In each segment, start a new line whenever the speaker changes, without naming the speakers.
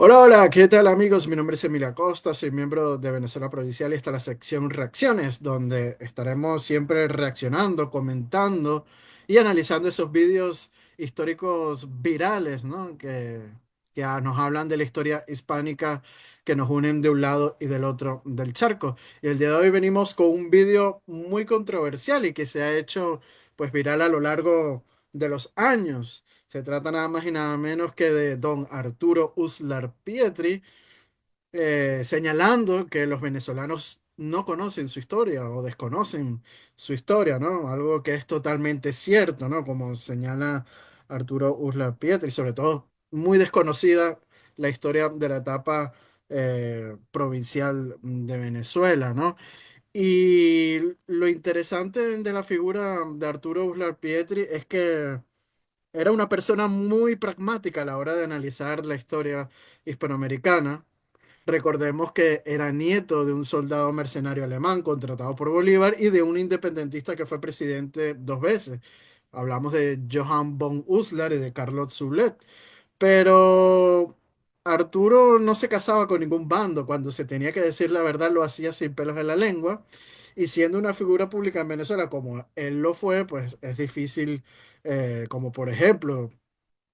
Hola, hola, ¿qué tal amigos? Mi nombre es Emilia Acosta, soy miembro de Venezuela Provincial y está la sección Reacciones, donde estaremos siempre reaccionando, comentando y analizando esos vídeos históricos virales, ¿no? Que nos hablan de la historia hispánica que nos unen de un lado y del otro del charco. Y el día de hoy venimos con un vídeo muy controversial y que se ha hecho pues viral a lo largo de los años. Se trata nada más y nada menos que de don Arturo Uslar Pietri, señalando que los venezolanos no conocen su historia o desconocen su historia, ¿no? Algo que es totalmente cierto, ¿no? Como señala Arturo Uslar Pietri, sobre todo muy desconocida la historia de la etapa provincial de Venezuela, ¿no? Y lo interesante de la figura de Arturo Uslar Pietri es que era una persona muy pragmática a la hora de analizar la historia hispanoamericana. Recordemos que era nieto de un soldado mercenario alemán contratado por Bolívar y de un independentista que fue presidente dos veces. Hablamos de Johann von Uslar y de Carlot Sublet. Pero Arturo no se casaba con ningún bando. Cuando se tenía que decir la verdad, lo hacía sin pelos en la lengua. Y siendo una figura pública en Venezuela como él lo fue, pues es difícil, como por ejemplo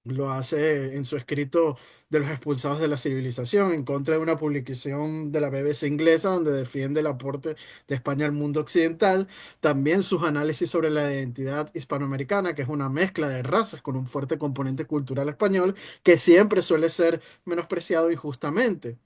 lo hace en su escrito de los expulsados de la civilización, en contra de una publicación de la BBC inglesa donde defiende el aporte de España al mundo occidental. También sus análisis sobre la identidad hispanoamericana, que es una mezcla de razas con un fuerte componente cultural español, que siempre suele ser menospreciado injustamente.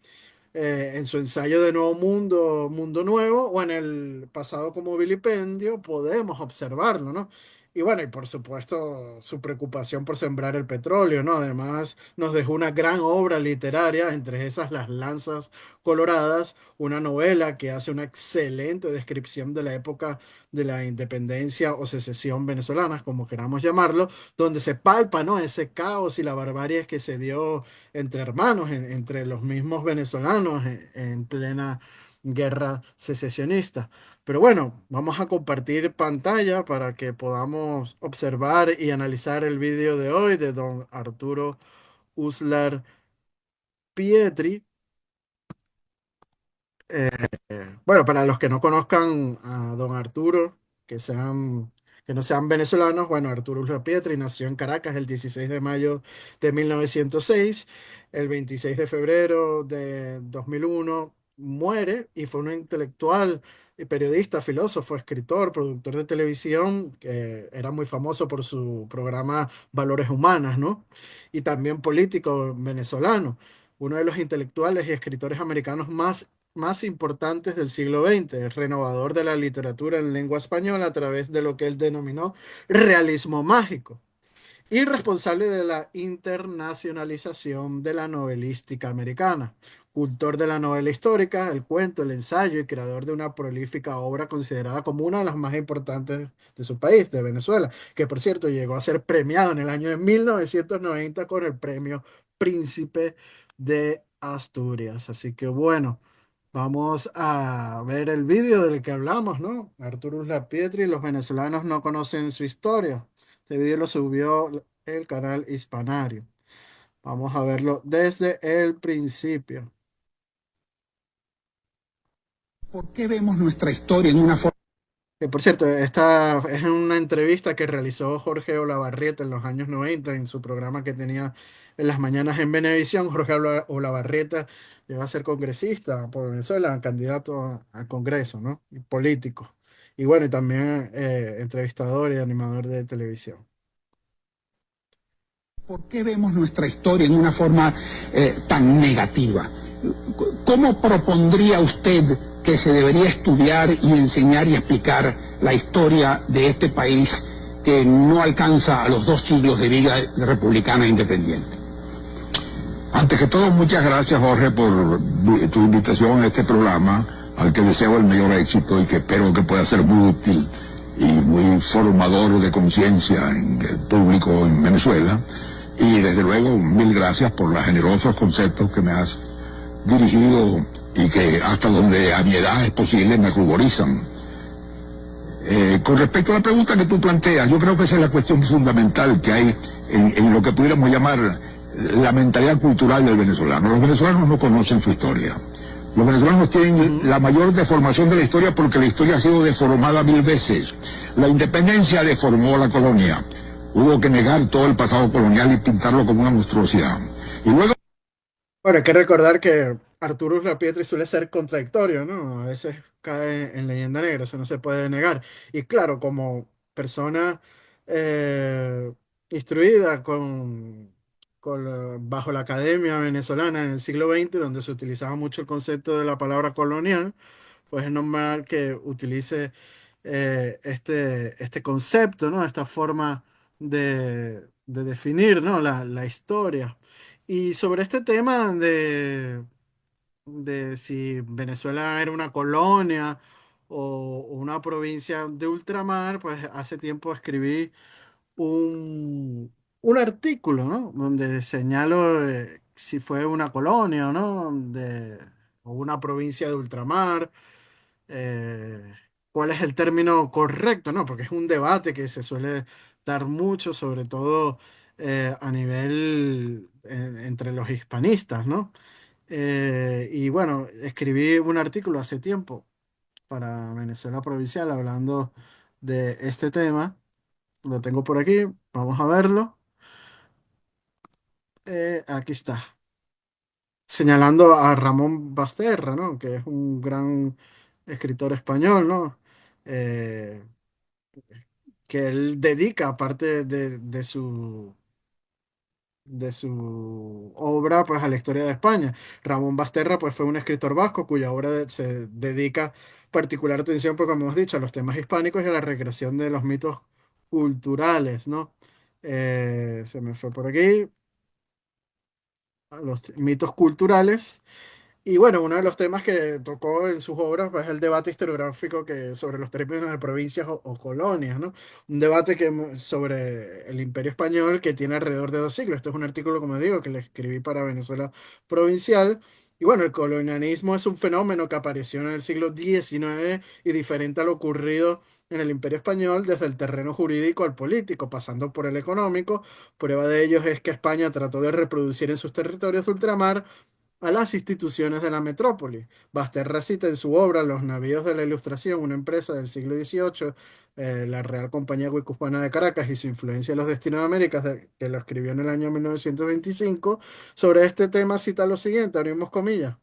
En su ensayo de Nuevo Mundo, Mundo Nuevo, o en el pasado como vilipendio, podemos observarlo, ¿no? Y bueno, y por supuesto su preocupación por sembrar el petróleo, ¿no? Además, nos dejó una gran obra literaria, entre esas Las Lanzas Coloradas, una novela que hace una excelente descripción de la época de la independencia o secesión venezolanas, como queramos llamarlo, donde se palpa, ¿no? Ese caos y la barbarie que se dio entre hermanos, entre los mismos venezolanos en plena guerra secesionista. Pero bueno, vamos a compartir pantalla para que podamos observar y analizar el vídeo de hoy de don Arturo Uslar Pietri. Bueno, para los que no conozcan a don Arturo, que sean, que no sean venezolanos, bueno, Arturo Uslar Pietri nació en Caracas el 16 de mayo de 1906. El 26 de febrero de 2001 muere y fue un intelectual y periodista, filósofo, escritor, productor de televisión, que era muy famoso por su programa Valores Humanas, ¿no? Y también político venezolano, uno de los intelectuales y escritores americanos más importantes del siglo XX, el renovador de la literatura en lengua española a través de lo que él denominó realismo mágico, y responsable de la internacionalización de la novelística americana, cultor de la novela histórica, el cuento, el ensayo y creador de una prolífica obra considerada como una de las más importantes de su país, de Venezuela, que por cierto llegó a ser premiado en el año de 1990 con el premio Príncipe de Asturias. Así que bueno. Vamos a ver el vídeo del que hablamos, ¿no? Arturo Pietri, los venezolanos no conocen su historia. Este vídeo lo subió el canal Hispanario. Vamos a verlo desde el principio.
¿Por qué vemos nuestra historia en una forma?
Que por cierto, esta es una entrevista que realizó Jorge Olavarrieta en los años 90 en su programa que tenía en las mañanas en Venevisión. Jorge Olavarrieta llegó a ser congresista por Venezuela, candidato al Congreso, ¿no? Y político. Y bueno, y también entrevistador y animador de televisión.
¿Por qué vemos nuestra historia en una forma tan negativa? ¿Cómo propondría usted que se debería estudiar y enseñar y explicar la historia de este país que no alcanza a los 2 siglos de vida republicana e independiente?
Antes que todo, muchas gracias, Jorge, por tu invitación a este programa, al que deseo el mayor éxito y que espero que pueda ser muy útil y muy formador de conciencia en el público en Venezuela. Y desde luego, mil gracias por los generosos conceptos que me has dirigido y que hasta donde a mi edad es posible me ruborizan. Con respecto a la pregunta que tú planteas, yo creo que esa es la cuestión fundamental que hay en lo que pudiéramos llamar la mentalidad cultural del venezolano. Los venezolanos no conocen su historia. Los venezolanos tienen
Ujú.
la mayor deformación de la historia porque la historia ha sido deformada 1000 veces. La independencia deformó la colonia. Hubo que negar todo el pasado colonial y pintarlo como una monstruosidad. Y luego
Bueno, hay que recordar que Arturo Pietri suele ser contradictorio, ¿no? A veces cae en leyenda negra, eso no se puede negar. Y claro, como persona eh, instruida bajo la academia venezolana en el siglo XX, donde se utilizaba mucho el concepto de la palabra colonial, pues es normal que utilice este concepto, ¿no? Esta forma de definir, ¿no? La historia. Y sobre este tema de si Venezuela era una colonia o una provincia de ultramar, pues hace tiempo escribí un, un artículo, ¿no? Donde señalo si fue una colonia o no, o una provincia de ultramar, eh, cuál es el término correcto, ¿no? Porque es un debate que se suele dar mucho, sobre todo a nivel entre los hispanistas, ¿no? Y bueno, escribí un artículo hace tiempo para Venezuela Provincial hablando de este tema. Lo tengo por aquí, vamos a verlo. Aquí está, señalando a Ramón Basterra, ¿no? Que es un gran escritor español, ¿no? Eh, que él dedica parte de su obra pues a la historia de España. Ramón Basterra pues fue un escritor vasco cuya obra se dedica particular atención, pues como hemos dicho, a los temas hispánicos y a la recreación de los mitos culturales, ¿no? Se me fue por aquí, a los mitos culturales. Y bueno, uno de los temas que tocó en sus obras pues, es el debate historiográfico sobre los términos de provincias o colonias, ¿no? Un debate sobre el Imperio Español que tiene alrededor de 2 siglos. Esto es un artículo, como digo, que le escribí para Venezuela Provincial. Y bueno, el colonialismo es un fenómeno que apareció en el siglo XIX y diferente a lo ocurrido en el Imperio Español desde el terreno jurídico al político, pasando por el económico. Prueba de ello es que España trató de reproducir en sus territorios de ultramar a las instituciones de la metrópoli. Basterra cita en su obra Los navíos de la Ilustración, una empresa del siglo XVIII, la Real Compañía Guipuzcoana de Caracas y su influencia en los destinos de América, que lo escribió en el año 1925. Sobre este tema cita lo siguiente, abrimos comillas.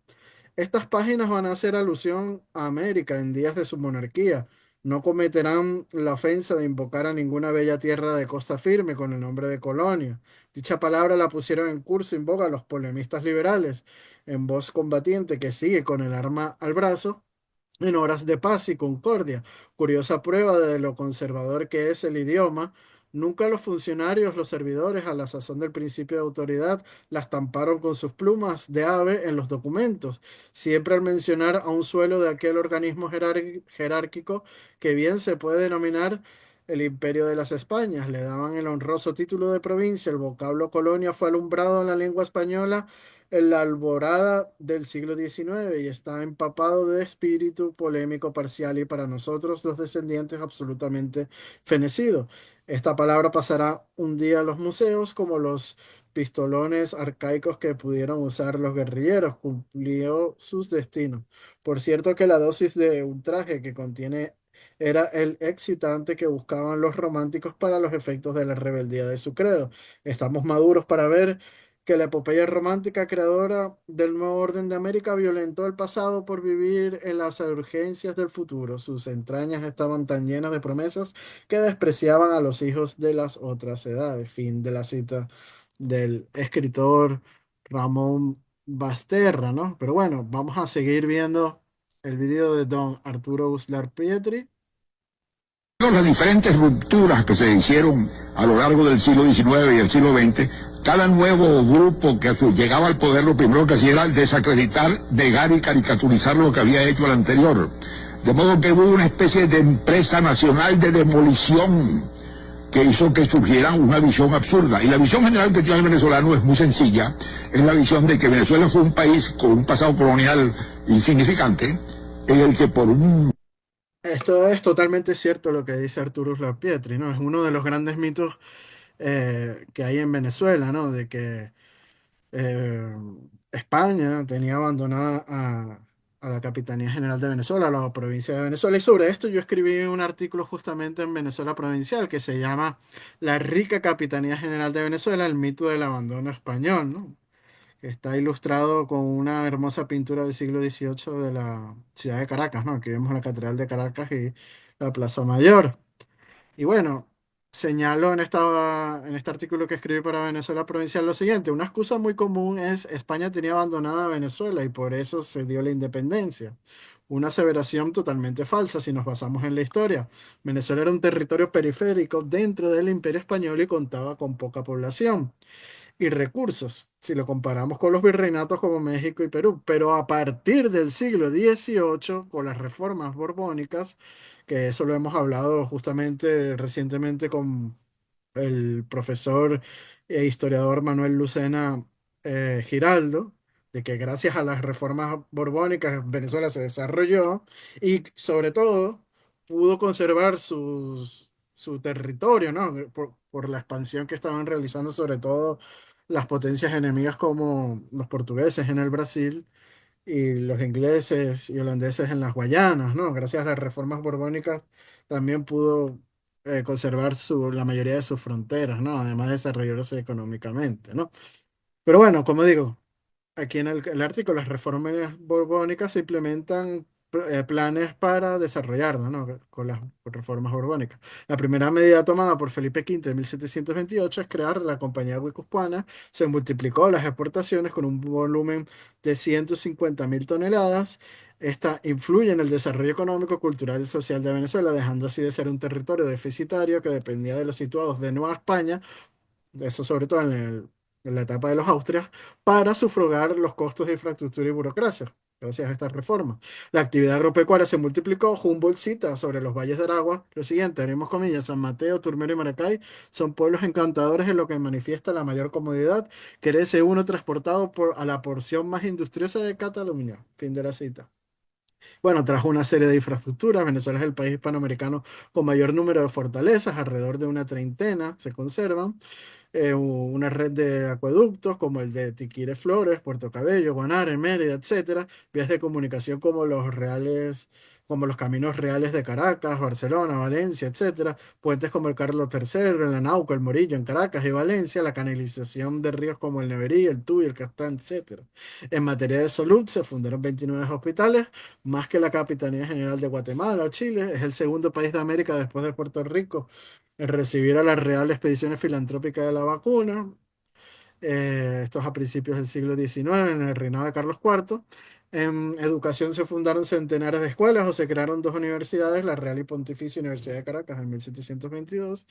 Estas páginas van a hacer alusión a América en días de su monarquía. No cometerán la ofensa de invocar a ninguna bella tierra de costa firme con el nombre de colonia. Dicha palabra la pusieron en curso en boga los polemistas liberales, en voz combatiente que sigue con el arma al brazo en horas de paz y concordia. Curiosa prueba de lo conservador que es el idioma. Nunca los funcionarios, los servidores, a la sazón del principio de autoridad, la estamparon con sus plumas de ave en los documentos, siempre al mencionar a un suelo de aquel organismo jerárquico que bien se puede denominar el Imperio de las Españas. Le daban el honroso título de provincia. El vocablo colonia fue alumbrado en la lengua española en la alborada del siglo XIX y está empapado de espíritu polémico parcial y para nosotros los descendientes absolutamente fenecido. Esta palabra pasará un día a los museos como los pistolones arcaicos que pudieron usar los guerrilleros, cumplió sus destinos. Por cierto que la dosis de ultraje que contiene era el excitante que buscaban los románticos para los efectos de la rebeldía de su credo. Estamos maduros para ver que la epopeya romántica creadora del nuevo orden de América violentó el pasado por vivir en las urgencias del futuro. Sus entrañas estaban tan llenas de promesas que despreciaban a los hijos de las otras edades. Fin de la cita del escritor Ramón Basterra, ¿no? Pero bueno, vamos a seguir viendo el video de don Arturo Uslar Pietri.
las diferentes rupturas que se hicieron a lo largo del siglo XIX y el siglo XX, cada nuevo grupo que llegaba al poder lo primero que hacía era desacreditar, negar y caricaturizar lo que había hecho el anterior. De modo que hubo una especie de empresa nacional de demolición que hizo que surgiera una visión absurda. Y la visión general que tiene el venezolano es muy sencilla. Es la visión de que Venezuela fue un país con un pasado colonial insignificante, en el que por un
Esto es totalmente cierto lo que dice Arturo Uslar Pietri, ¿no? Es uno de los grandes mitos que hay en Venezuela, ¿no? De que eh, España tenía abandonada a la Capitanía General de Venezuela, a la provincia de Venezuela. Y sobre esto yo escribí un artículo justamente en Venezuela Provincial que se llama La rica Capitanía General de Venezuela, el mito del abandono español, ¿no? Que está ilustrado con una hermosa pintura del siglo XVIII de la ciudad de Caracas, ¿no? Aquí vemos la Catedral de Caracas y la Plaza Mayor. Y bueno, señalo en este artículo que escribí para Venezuela Provincial lo siguiente: una excusa muy común es España tenía abandonada a Venezuela y por eso se dio la independencia. Una aseveración totalmente falsa si nos basamos en la historia. Venezuela era un territorio periférico dentro del Imperio Español y contaba con poca población y recursos, si lo comparamos con los virreinatos como México y Perú. Pero a partir del siglo XVIII, con las reformas borbónicas, que eso lo hemos hablado justamente recientemente con el profesor e historiador Manuel Lucena Giraldo, de que gracias a las reformas borbónicas Venezuela se desarrolló y sobre todo pudo conservar su territorio, ¿no? Por la expansión que estaban realizando sobre todo las potencias enemigas como los portugueses en el Brasil y los ingleses y holandeses en las Guayanas, ¿no? Gracias a las reformas borbónicas también pudo conservar la mayoría de sus fronteras, ¿no? Además de desarrollarse económicamente, ¿no? Pero bueno, como digo, aquí en el artículo, las reformas borbónicas se implementan planes para desarrollarlas, ¿no? Con las reformas borbónicas. La primera medida tomada por Felipe V en 1728 es crear la Compañía Guipuzcoana. Se multiplicó las exportaciones con un volumen de 150.000 toneladas. Esta influye en el desarrollo económico, cultural y social de Venezuela, dejando así de ser un territorio deficitario que dependía de los situados de Nueva España, eso sobre todo en la etapa de los Austrias, para sufragar los costos de infraestructura y burocracia. Gracias a estas reformas, la actividad agropecuaria se multiplicó. Humboldt cita sobre los valles de Aragua lo siguiente, abrimos comillas: San Mateo, Turmero y Maracay son pueblos encantadores en lo que manifiesta la mayor comodidad, crece uno transportado a la porción más industriosa de Cataluña. Fin de la cita. Bueno, tras una serie de infraestructuras, Venezuela es el país hispanoamericano con mayor número de fortalezas, alrededor de una treintena se conservan, una red de acueductos como el de Tiquire Flores, Puerto Cabello, Guanare, Mérida, etcétera, vías de comunicación como los caminos reales de Caracas, Barcelona, Valencia, etcétera, puentes como el Carlos III, el Anauco, el Morillo en Caracas y Valencia, la canalización de ríos como el Neverí, el Tuy, el Castán, etcétera. En materia de salud, se fundaron 29 hospitales, más que la Capitanía General de Guatemala o Chile. Es el segundo país de América después de Puerto Rico en recibir a la Real Expediciones Filantrópicas de la Vacuna, estos a principios del siglo XIX, en el reinado de Carlos IV. En educación se fundaron centenares de escuelas o se crearon dos universidades, la Real y Pontificia Universidad de Caracas en 1722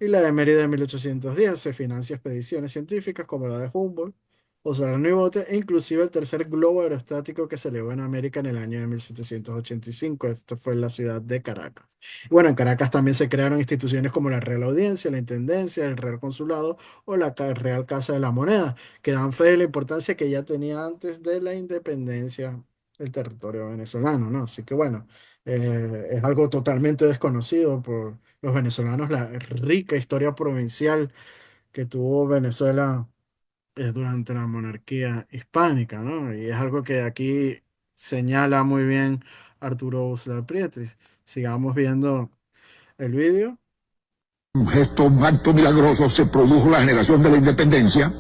y la de Mérida en 1810. Se financia expediciones científicas como la de Humboldt o Solano y Bote, e inclusive el tercer globo aerostático que se elevó en América en el año de 1785. Esto fue en la ciudad de Caracas. Bueno, en Caracas también se crearon instituciones como la Real Audiencia, la Intendencia, el Real Consulado o la Real Casa de la Moneda, que dan fe de la importancia que ya tenía antes de la independencia el territorio venezolano, ¿no? Así que bueno, es algo totalmente desconocido por los venezolanos, la rica historia provincial que tuvo Venezuela durante la monarquía hispánica, ¿no? Y es algo que aquí señala muy bien Arturo Uslar Prietri. Sigamos viendo el vídeo.
Un gesto, un acto milagroso, se produjo la generación de la independencia,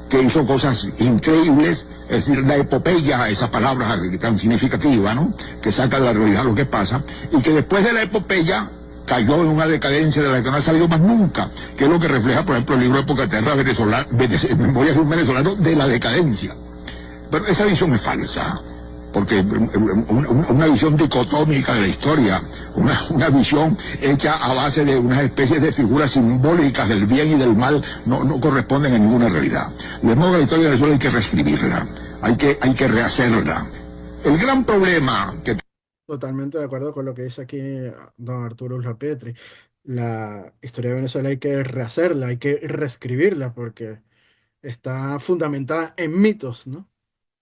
que hizo cosas increíbles, es decir, la epopeya, esa palabra tan significativa, ¿no?, que saca de la realidad lo que pasa, y que después de la epopeya cayó en una decadencia de la que no ha salido más nunca, que es lo que refleja, por ejemplo, el libro Época Terra venezolana, Memorias de un venezolano, de la decadencia. Pero esa visión es falsa, porque una visión dicotómica de la historia, una visión hecha a base de unas especies de figuras simbólicas del bien y del mal, no corresponden a ninguna realidad. De modo que la historia de Venezuela hay que reescribirla, hay que rehacerla. El gran problema que...
Totalmente de acuerdo con lo que dice aquí don Arturo Ulloa-Petri. La historia de Venezuela hay que rehacerla, hay que reescribirla porque está fundamentada en mitos, ¿no?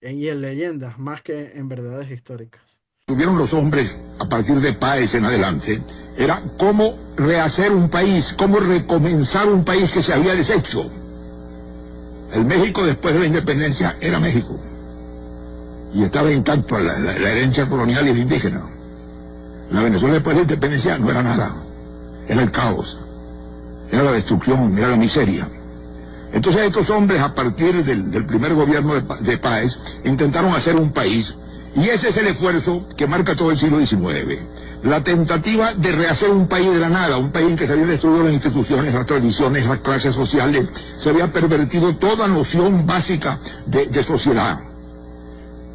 Y en leyendas, más que en verdades históricas.
tuvieron los hombres a partir de Páez en adelante, era cómo rehacer un país, cómo recomenzar un país que se había deshecho. El México después de la independencia era México. Y estaba intacto la herencia colonial y la indígena. La Venezuela después de la independencia no era nada. Era el caos. Era la destrucción, era la miseria. Entonces estos hombres, a partir del primer gobierno de Páez, intentaron hacer un país, y ese es el esfuerzo que marca todo el siglo XIX. La tentativa de rehacer un país de la nada, un país en que se habían destruido las instituciones, las tradiciones, las clases sociales, se había pervertido toda noción básica de sociedad.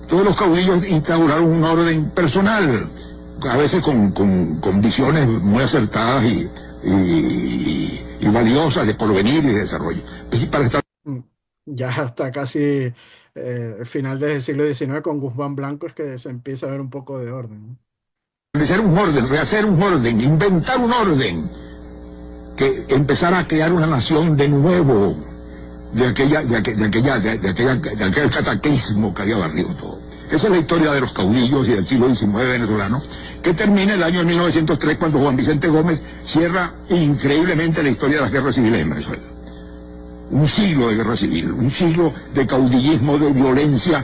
Todos los caudillos instauraron un orden personal, a veces con visiones muy acertadas y valiosas de porvenir y de desarrollo. Para estar...
Mm, Ya hasta casi el final del siglo XIX con Guzmán Blanco es que se empieza a ver un poco de orden, ¿no?
Establecer un orden, rehacer un orden, inventar un orden que empezara a crear una nación de nuevo de aquel cataclismo que había barrido todo. Esa es la historia de los caudillos y del siglo XIX venezolano, que termina el año 1903 cuando Juan Vicente Gómez cierra increíblemente la historia de las guerras civiles en Venezuela. Un siglo de guerra civil, un siglo de caudillismo, de violencia,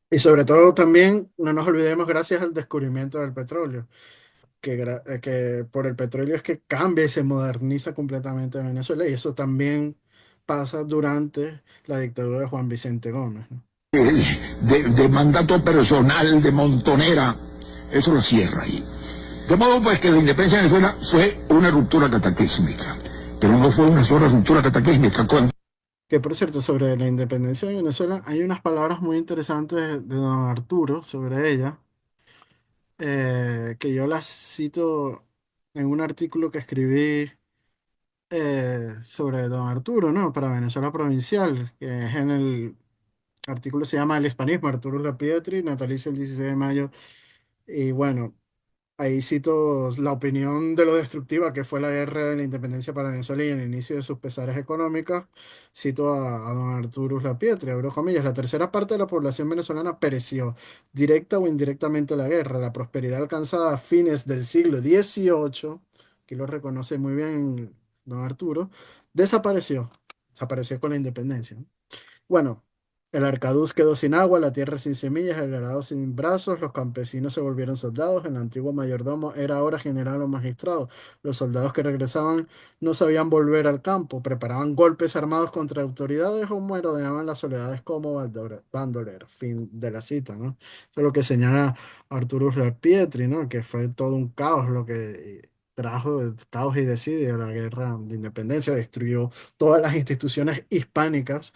Y sobre todo también, no nos olvidemos, gracias al descubrimiento del petróleo, que por el petróleo es que cambia y se moderniza completamente Venezuela, y eso también pasa durante la dictadura de Juan Vicente Gómez, ¿no?
de mandato personal, de montonera. Eso lo cierra ahí. De modo pues que la independencia de Venezuela fue una ruptura cataclísmica, pero no fue una sola ruptura cataclísmica.
Que por cierto, sobre la independencia de Venezuela, hay unas palabras muy interesantes de don Arturo sobre ella, que yo las cito en un artículo que escribí sobre don Arturo, ¿no? Para Venezuela Provincial, que es en el artículo se llama El hispanismo, Arturo Lapietri, natalicio el 16 de mayo. Y bueno, ahí cito la opinión de lo destructiva que fue la guerra de la independencia para Venezuela y el inicio de sus pesares económicos. Cito a don Arturo Lapietri, abro comillas: la tercera parte de la población venezolana pereció, directa o indirectamente, la guerra. La prosperidad alcanzada a fines del siglo XVIII, que lo reconoce muy bien don Arturo, desapareció. Desapareció con la independencia, ¿no? Bueno, el arcaduz quedó sin agua, la tierra sin semillas, el arado sin brazos, los campesinos se volvieron soldados, el antiguo mayordomo era ahora general o magistrado. Los soldados que regresaban no sabían volver al campo, preparaban golpes armados contra autoridades o merodeaban las soledades como bandoleros. Fin de la cita, ¿no? Eso es lo que señala Arturo Pietri, ¿no? Que fue todo un caos lo que trajo caos y desidia a la guerra de independencia, destruyó todas las instituciones hispánicas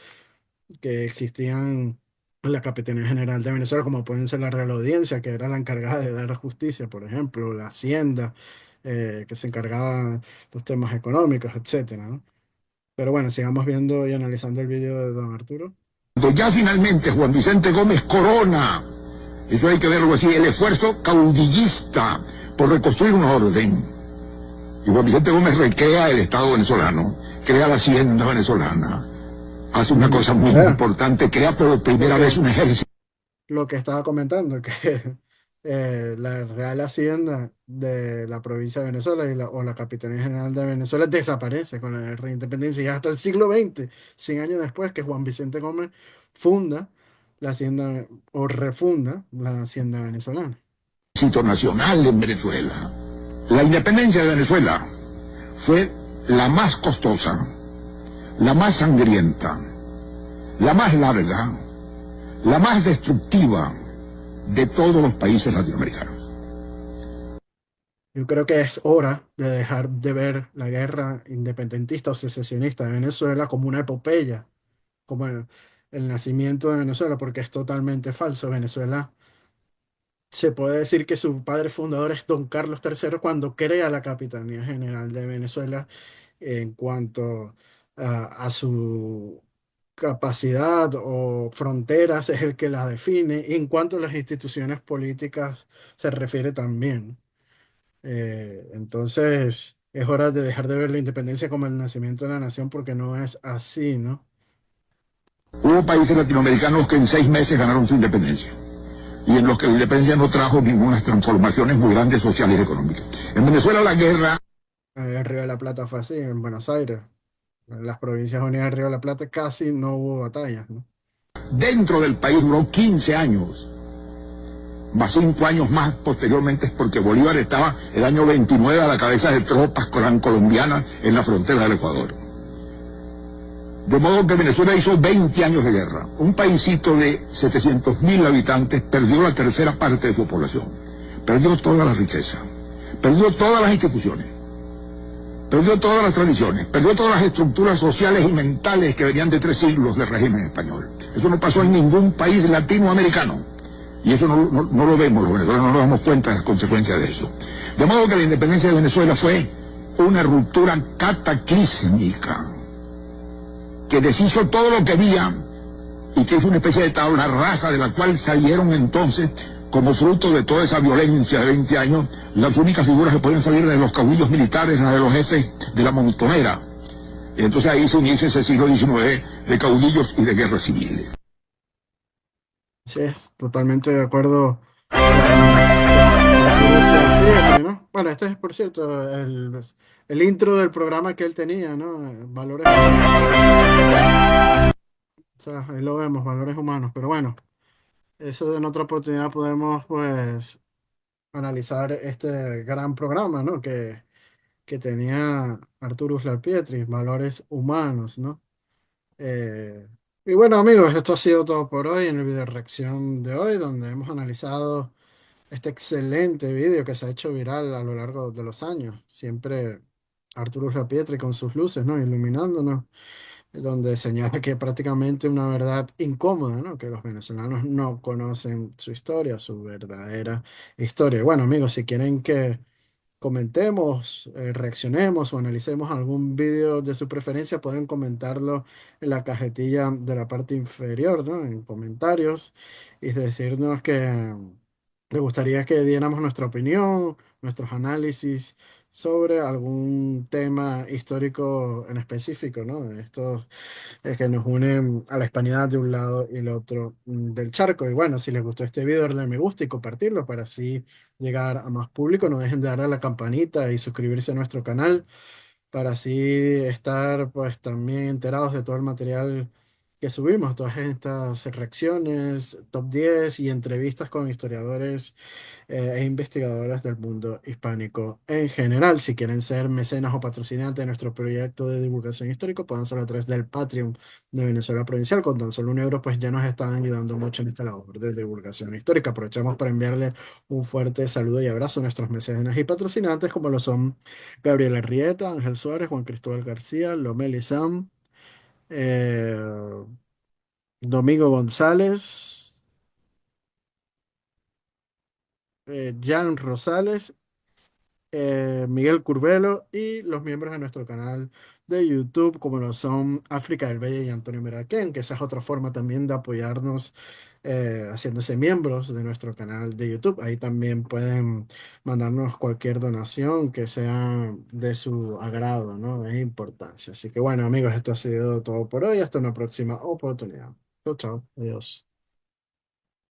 que existían en la Capitanía General de Venezuela, como pueden ser la Real Audiencia, que era la encargada de dar justicia, por ejemplo, la Hacienda, que se encargaba de los temas económicos, etcétera, ¿no? Pero bueno, sigamos viendo y analizando el video de don Arturo.
Ya finalmente Juan Vicente Gómez corona, eso hay que verlo así, el esfuerzo caudillista por reconstruir un orden. Y Juan Vicente Gómez recrea el Estado venezolano, crea la Hacienda venezolana, hace una cosa muy importante, crea por primera vez un ejército.
Lo que estaba comentando, que la Real Hacienda de la provincia de Venezuela o la Capitanía General de Venezuela desaparece con la guerra de independencia, y hasta el siglo XX, 100 años después, que Juan Vicente Gómez funda la Hacienda o refunda la Hacienda venezolana.
Ejército nacional en Venezuela. La independencia de Venezuela fue la más costosa, la más sangrienta, la más larga, la más destructiva de todos los países latinoamericanos.
Yo creo que es hora de dejar de ver la guerra independentista o secesionista de Venezuela como una epopeya, como el nacimiento de Venezuela, porque es totalmente falso. Venezuela, se puede decir que su padre fundador es don Carlos III cuando crea la Capitanía General de Venezuela. En cuanto a su capacidad o fronteras, es el que las define, y en cuanto a las instituciones políticas se refiere también. Entonces, es hora de dejar de ver la independencia como el nacimiento de la nación, porque no es así, ¿no?
Hubo países latinoamericanos que en 6 meses ganaron su independencia, y en los que la independencia no trajo ninguna transformaciones muy grandes sociales y económicas. En Venezuela la guerra...
El Río de la Plata fue así, en Buenos Aires. En las Provincias Unidas del Río de la Plata casi no hubo batallas, ¿no?
Dentro del país duró 15 años, más 5 años más posteriormente, porque Bolívar estaba el año 29 a la cabeza de tropas colombianas en la frontera del Ecuador. De modo que Venezuela hizo 20 años de guerra. Un paísito de 700.000 habitantes perdió la tercera parte de su población. Perdió toda la riqueza, perdió todas las instituciones, perdió todas las tradiciones, perdió todas las estructuras sociales y mentales que venían de 3 siglos del régimen español. Eso no pasó en ningún país latinoamericano. Y eso no lo vemos, los venezolanos no nos damos cuenta de las consecuencias de eso. De modo que la independencia de Venezuela fue una ruptura cataclísmica, que deshizo todo lo que había y que es una especie de tabla rasa de la cual salieron entonces, como fruto de toda esa violencia de 20 años, las únicas figuras que pueden salir de los caudillos militares, las de los jefes de la montonera. Y entonces ahí se inicia ese siglo XIX de caudillos y de guerras civiles.
Sí, totalmente de acuerdo con Arturo Uslar Pietri, ¿no? Bueno, este es, por cierto, el intro del programa que él tenía, ¿no? Valores humanos. O sea, ahí lo vemos, valores humanos. Pero bueno, eso en otra oportunidad podemos, pues, analizar este gran programa, ¿no? Que tenía Arturo Uslar Pietri, valores humanos, ¿no? Eh, y bueno, amigos, esto ha sido todo por hoy en el video reacción de hoy, donde hemos analizado este excelente video que se ha hecho viral a lo largo de los años. Siempre Arturo Pietri con sus luces, ¿no? Iluminándonos, donde señala que prácticamente una verdad incómoda, ¿no? Que los venezolanos no conocen su historia, su verdadera historia. Bueno, amigos, si quieren que comentemos, reaccionemos o analicemos algún vídeo de su preferencia, pueden comentarlo en la cajetilla de la parte inferior, ¿no? En comentarios y decirnos que le gustaría que diéramos nuestra opinión, nuestros análisis sobre algún tema histórico en específico, ¿no? De estos que nos unen a la hispanidad de un lado y el otro del charco. Y bueno, si les gustó este video, darle me gusta y compartirlo para así llegar a más público. No dejen de darle a la campanita y suscribirse a nuestro canal para así estar pues también enterados de todo el material que subimos, todas estas reacciones, top 10 y entrevistas con historiadores e investigadores del mundo hispánico en general. Si quieren ser mecenas o patrocinantes de nuestro proyecto de divulgación histórica, pueden hacerlo a través del Patreon de Venezuela Provincial. Con tan solo 1 euro, pues ya nos están ayudando mucho en esta labor de divulgación histórica. Aprovechamos para enviarle un fuerte saludo y abrazo a nuestros mecenas y patrocinantes, como lo son Gabriel Arrieta, Ángel Suárez, Juan Cristóbal García, Lomeli Sam, eh, Domingo González, Jan Rosales, Miguel Curvelo y los miembros de nuestro canal de YouTube, como lo son África del Bella y Antonio Meraquén, que esa es otra forma también de apoyarnos haciéndose miembros de nuestro canal de YouTube. Ahí también pueden mandarnos cualquier donación que sea de su agrado, ¿no? Es importancia. Así que bueno, amigos, esto ha sido todo por hoy. Hasta una próxima oportunidad. Chao, chao. Adiós.